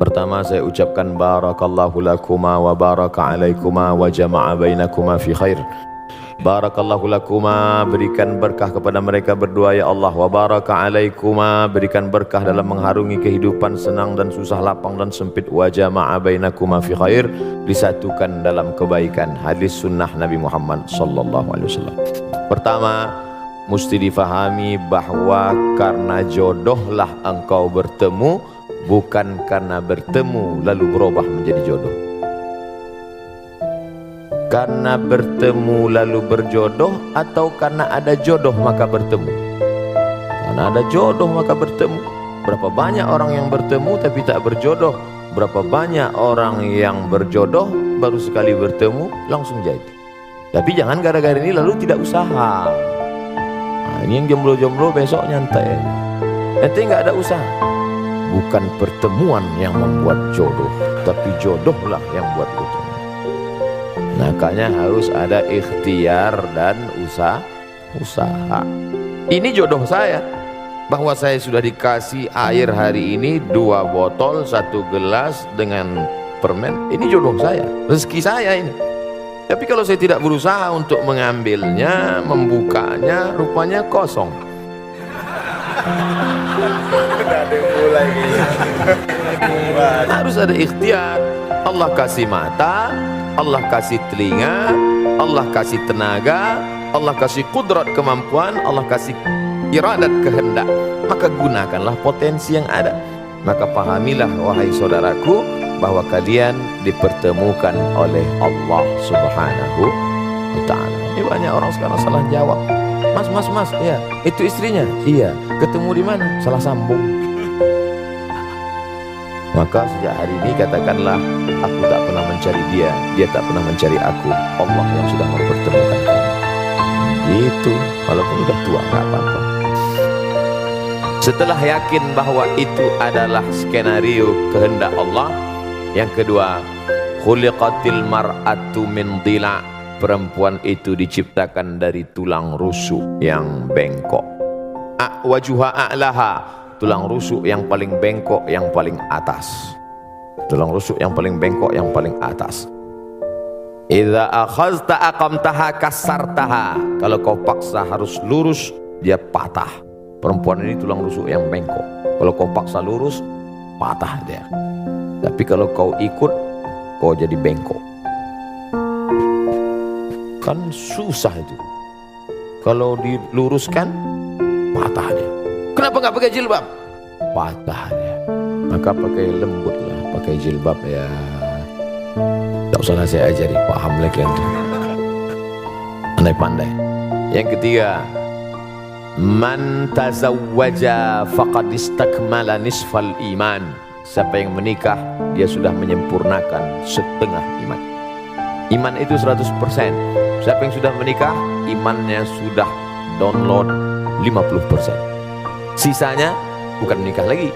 Pertama saya ucapkan barakallahu lakuma wa baraka alaikuma wa jama'a bainakuma fi khair. Barakallahu lakuma, berikan berkah kepada mereka berdua ya Allah. Wa baraka alaikuma, berikan berkah dalam mengharungi kehidupan senang dan susah, lapang dan sempit. Wa jama'a bainakuma fi khair, disatukan dalam kebaikan. Hadis sunnah Nabi Muhammad sallallahu alaihi wasallam. Pertama, mesti difahami bahwa karena jodohlah engkau bertemu, bukan karena bertemu lalu berubah menjadi jodoh. Karena bertemu lalu berjodoh, atau karena ada jodoh maka bertemu? Karena ada jodoh maka bertemu. Berapa banyak orang yang bertemu tapi tak berjodoh? Berapa banyak orang yang berjodoh baru sekali bertemu langsung jadi? Tapi jangan gara-gara ini lalu tidak usaha. Nah, ini yang jomblo-jomblo besok nyantai aja. Nanti nggak ada usaha. Bukan pertemuan yang membuat jodoh, tapi jodohlah yang buat bertemu. Makanya harus ada ikhtiar dan usaha. Ini jodoh saya, bahwa saya sudah dikasih air hari ini 2 botol 1 gelas dengan permen. Ini jodoh saya, rezeki saya ini. Tapi kalau saya tidak berusaha untuk mengambilnya, membukanya, rupanya kosong. Harus ada ikhtiar. Allah kasih mata, Allah kasih telinga, Allah kasih tenaga, Allah kasih kudrat kemampuan, Allah kasih iradat kehendak. Maka gunakanlah potensi yang ada. Maka pahamilah wahai saudaraku, bahwa kalian dipertemukan oleh Allah Subhanahu wa ta'ala. Ini banyak orang sekarang salah jawab. Mas, ya, itu istrinya? Iya. Ketemu di mana? Salah sambung. Maka sejak hari ini katakanlah, aku tak pernah mencari dia, dia tak pernah mencari aku. Allah yang sudah mempertemukan kami. Gitu, walaupun udah tua nggak apa-apa. Setelah yakin bahwa itu adalah skenario kehendak Allah, yang kedua, khuliqatil mar'atu min dhila', perempuan itu diciptakan dari tulang rusuk yang bengkok. Wajuha a'laha, tulang rusuk yang paling bengkok, yang paling atas. Tulang rusuk yang paling bengkok, yang paling atas. Idza akhazta aqamtaha kasartaha, kalau kau paksa harus lurus, dia patah. Perempuan ini tulang rusuk yang bengkok. Kalau kau paksa lurus, patah dia. Tapi kalau kau ikut, kau jadi bengkok. Kan susah itu. Kalau diluruskan, patah dia. Kenapa nggak pakai jilbab? Patah dia. Maka pakai lembut lah, pakai jilbab ya. Tak usah saya ajari, paham lagi kalian tuh. Pandai-pandai. Yang ketiga, man tazawwaja faqad istakmala nisfal iman. Siapa yang menikah, dia sudah menyempurnakan setengah iman. Iman itu 100%. Siapa yang sudah menikah, imannya sudah download 50%. Sisanya bukan menikah lagi.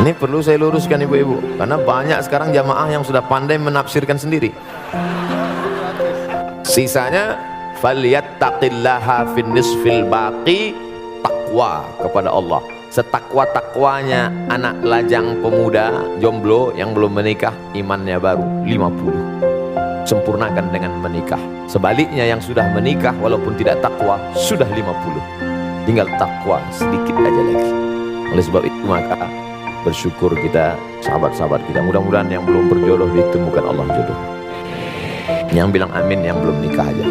Ini perlu saya luruskan ibu-ibu, karena banyak sekarang jamaah yang sudah pandai menafsirkan sendiri. Sisanya falyattaqillaha fin nisfil baqi, takwa kepada Allah. Setakwa-takwanya anak lajang pemuda jomblo yang belum menikah, imannya baru 50. Sempurnakan dengan menikah. Sebaliknya yang sudah menikah walaupun tidak takwa sudah 50. Tinggal takwa sedikit aja lagi. Oleh sebab itu maka bersyukur kita, sahabat-sahabat kita, mudah-mudahan yang belum berjodoh ditemukan Allah jodoh. Yang bilang amin yang belum nikah aja.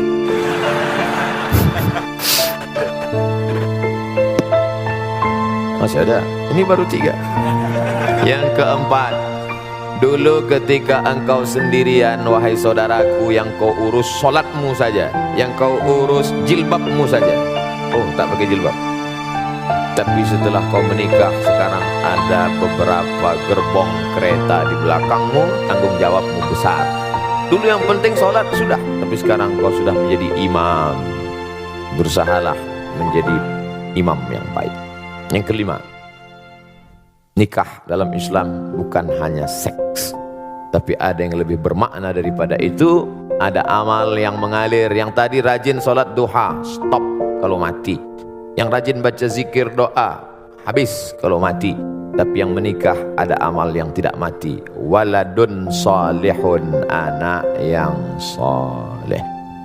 Masih ada, ini baru 3. Yang keempat, dulu ketika engkau sendirian wahai saudaraku, yang kau urus solatmu saja, yang kau urus jilbabmu saja. Oh, tak pakai jilbab. Tapi setelah kau menikah, sekarang ada beberapa gerbong kereta di belakangmu, tanggung jawabmu besar. Dulu yang penting sholat sudah, tapi sekarang kau sudah menjadi imam. Berusahalah menjadi imam yang baik. Yang kelima, nikah dalam Islam bukan hanya seks, tapi ada yang lebih bermakna daripada itu. Ada amal yang mengalir. Yang tadi rajin sholat duha, stop kalau mati. Yang rajin baca zikir doa, habis kalau mati. Tapi yang menikah ada amal yang tidak mati. Waladun salihun, anak yang soleh.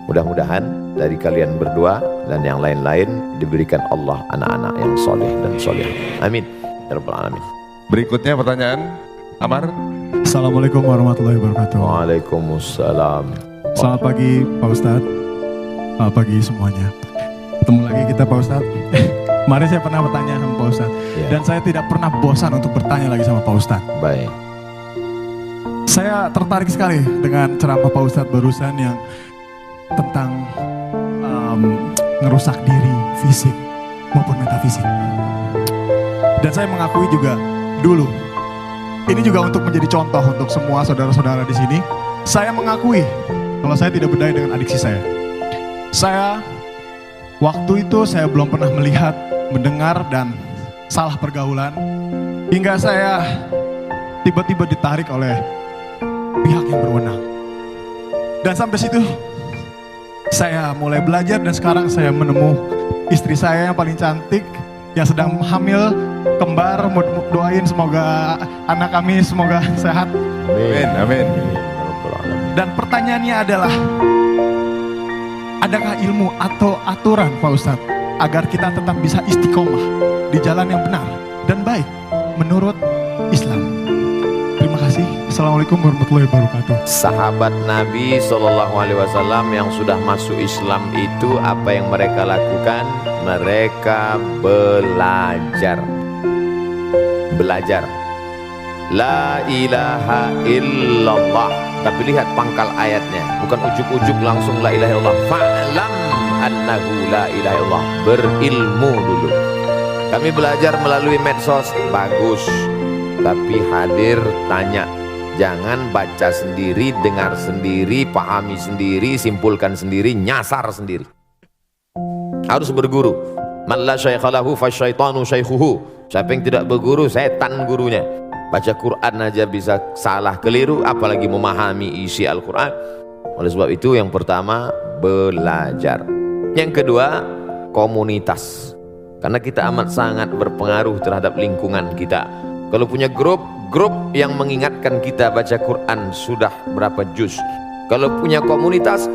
Mudah-mudahan dari kalian berdua dan yang lain-lain diberikan Allah anak-anak yang soleh dan soleh. Amin ya rabbal alamin. Berikutnya pertanyaan Amar. Assalamualaikum warahmatullahi wabarakatuh. Waalaikumsalam. Selamat pagi Pak Ustadz. Selamat pagi semuanya. Ketemu lagi kita Pak Ustadz. Kemarin saya pernah bertanya sama Pak Ustadz, dan saya tidak pernah bosan untuk bertanya lagi sama Pak Ustadz. Baik. Saya tertarik sekali dengan ceramah Pak Ustadz barusan yang tentang ngerusak diri fisik maupun metafisik. Dan saya mengakui juga dulu, ini juga untuk menjadi contoh untuk semua saudara-saudara di sini. Saya mengakui kalau saya tidak berdaya dengan adiksi saya. Waktu itu saya belum pernah melihat, mendengar, dan salah pergaulan. Hingga saya tiba-tiba ditarik oleh pihak yang berwenang. Dan sampai situ saya mulai belajar, dan sekarang saya menemu istri saya yang paling cantik, yang sedang hamil kembar. Doain semoga anak kami semoga sehat. Amin, amin. Dan pertanyaannya adalah, adakah ilmu atau aturan Pak Ustadz agar kita tetap bisa istiqomah di jalan yang benar dan baik menurut Islam? Terima kasih. Assalamualaikum warahmatullahi wabarakatuh. Sahabat Nabi SAW yang sudah masuk Islam itu apa yang mereka lakukan? Mereka belajar. La ilaha illallah. Tapi lihat pangkal ayatnya, bukan ujuk-ujuk langsung la ilaha illallah. Fa'lam annahu la ilaha illallah. Berilmu dulu. Kami belajar melalui medsos, bagus. Tapi hadir tanya. Jangan baca sendiri, dengar sendiri, pahami sendiri, simpulkan sendiri, nyasar sendiri. Harus berguru. Man la syaikha lahu fasyaitanu syaikhuhu. Siapa yang tidak berguru, setan gurunya. Baca Quran aja bisa salah keliru, apalagi memahami isi Al-Quran. Oleh sebab itu yang pertama belajar. Yang kedua komunitas. Karena kita amat sangat berpengaruh terhadap lingkungan kita. Kalau punya grup yang mengingatkan kita baca Quran sudah berapa juz. Kalau punya komunitas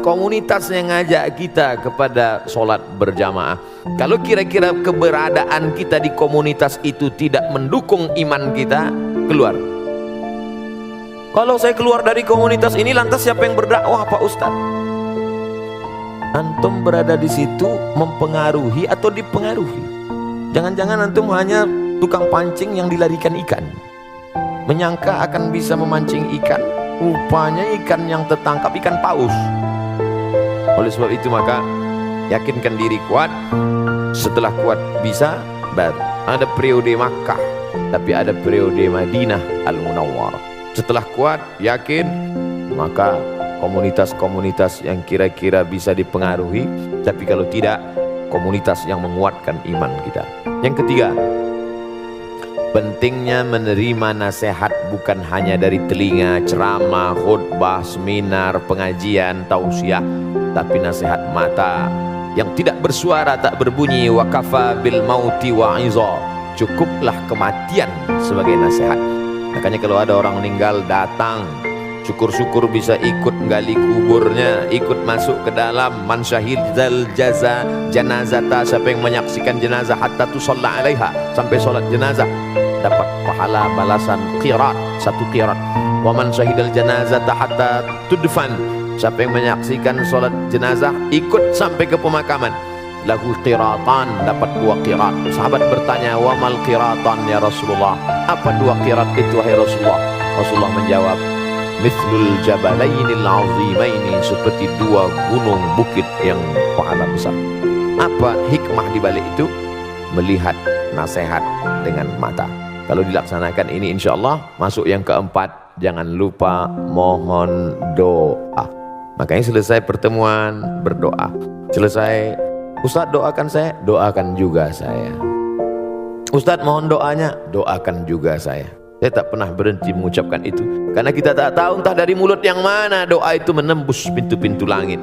yang ngajak kita kepada sholat berjamaah. Kalau kira-kira keberadaan kita di komunitas itu tidak mendukung iman kita, keluar. Kalau saya keluar dari komunitas ini, lantas siapa yang berdakwah Pak Ustadz? Antum berada di situ mempengaruhi atau dipengaruhi? Jangan-jangan antum hanya tukang pancing yang dilarikan ikan, menyangka akan bisa memancing ikan, rupanya ikan yang tertangkap ikan paus. Oleh sebab itu maka yakinkan diri kuat. Setelah kuat bisa, baru ada periode Makkah, tapi ada periode Madinah Al-Munawwarah. Setelah kuat, yakin, maka komunitas-komunitas yang kira-kira bisa dipengaruhi. Tapi kalau tidak, komunitas yang menguatkan iman kita. Yang ketiga, pentingnya menerima nasihat bukan hanya dari telinga, ceramah, khutbah, seminar, pengajian, tausiah, tapi nasihat mata yang tidak bersuara, tak berbunyi. Wa kafa bil mauti wa'iza. Cukuplah kematian sebagai nasihat. Makanya kalau ada orang meninggal, datang, syukur-syukur bisa ikut gali kuburnya, ikut masuk ke dalam. Man syahidal jaza janazata, siapa yang menyaksikan jenazah hatta tusalla alaiha, sampai solat jenazah, dapat pahala balasan qirat, 1 qirat. Wa man syahidal janazata hatta tudfan, siapa yang menyaksikan solat jenazah ikut sampai ke pemakaman, lahu qiratan, dapat 2 qirat. Sahabat bertanya, wa mal qiratan ya Rasulullah, apa 2 qirat itu wahai Rasulullah? Rasulullah menjawab, mithlul jabalainil azimaini, seperti 2 gunung bukit yang pahala besar. Apa hikmah di balik itu? Melihat nasihat dengan mata. Kalau dilaksanakan ini, insya Allah masuk yang keempat. Jangan lupa mohon doa. Makanya selesai pertemuan berdoa. Selesai, Ustadz doakan saya, doakan juga saya. Ustadz mohon doanya, doakan juga saya. Saya tak pernah berhenti mengucapkan itu, karena kita tak tahu entah dari mulut yang mana doa itu menembus pintu-pintu langit.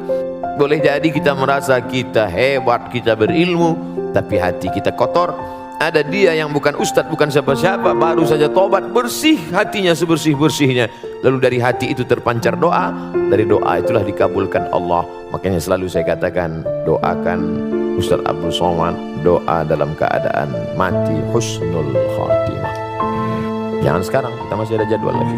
Boleh jadi kita merasa kita hebat, kita berilmu, tapi hati kita kotor, ada dia yang bukan ustadz, bukan siapa-siapa, baru saja tobat, bersih hatinya sebersih-bersihnya, lalu dari hati itu terpancar doa, dari doa itulah dikabulkan Allah. Makanya selalu saya katakan, doakan Ustadz Abdul Somad, doa dalam keadaan mati husnul khatimah. Jangan sekarang, kita masih ada jadwal lagi.